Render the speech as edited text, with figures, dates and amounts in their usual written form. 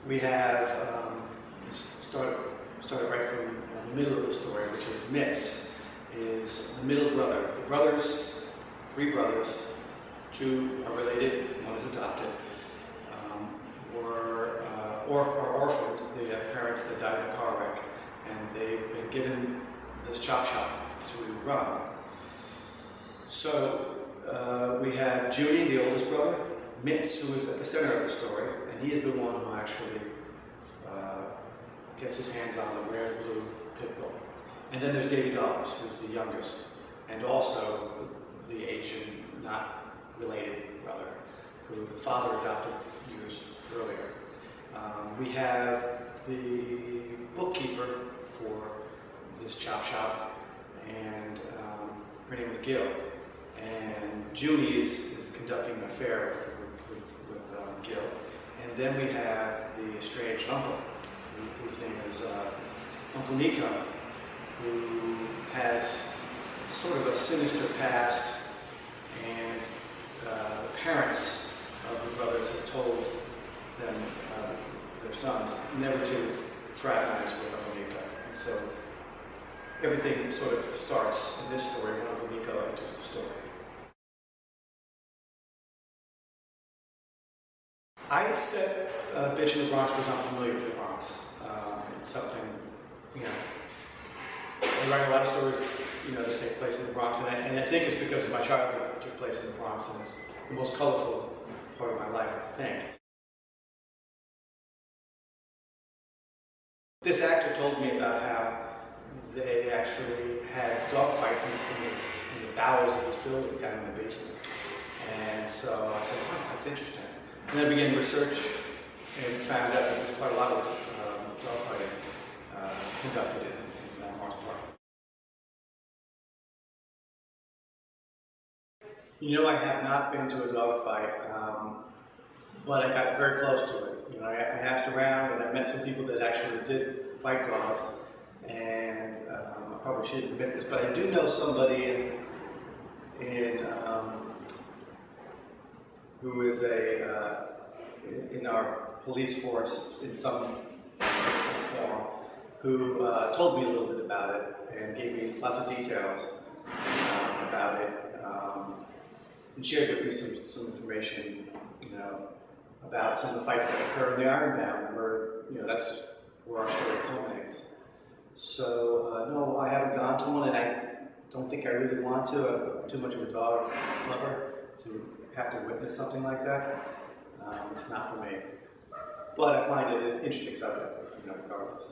We have started right from the middle of the story, which is Mitz is the middle brother. The brothers, three brothers, two are related, one is adopted, are orphaned. They have parents that died in a car wreck, and they've been given this chop shop to run. So we have Judy, the oldest brother, Mitz, who is at the center of the story, and he is the one who actually gets his hands on the rare blue pit bull. And then there's Davy Dollars, who's the youngest, and also the Asian, not related brother, who the father adopted years earlier. We have the bookkeeper for this chop shop, and her name is Gil. And Judy is conducting an affair with Gil. And then we have the estranged uncle, whose name is Uncle Nico, who has sort of a sinister past, and the parents of the brothers have told them, their sons, never to fraternize with Uncle Nico. And so everything sort of starts in this story when Uncle Nico enters the story. I said Bitch in the Bronx because I'm familiar with the Bronx. It's something, you know, I write a lot of stories, you know, that take place in the Bronx, and I think it's because my childhood took place in the Bronx, and it's the most colorful part of my life, I think. This actor told me about how they actually had dogfights in the bowels of this building down in the basement. And so I said, oh, that's interesting. And then I began research and found out that there's quite a lot of dogfighting conducted in Morris Park. You know, I have not been to a dogfight, but I got very close to it. You know, I asked around, and I met some people that actually did fight dogs, and I probably shouldn't admit this, but I do know somebody who is in our police force in some form, who told me a little bit about it and gave me lots of details about it, and shared with me some information, you know, about some of the fights that occur in the Ironbound, where, you know, that's where our story culminates. So no, I haven't gone to one, and I don't think I really want to. I'm too much of a dog lover to have to witness something like that. It's not for me. But I find it an interesting subject, you know, regardless.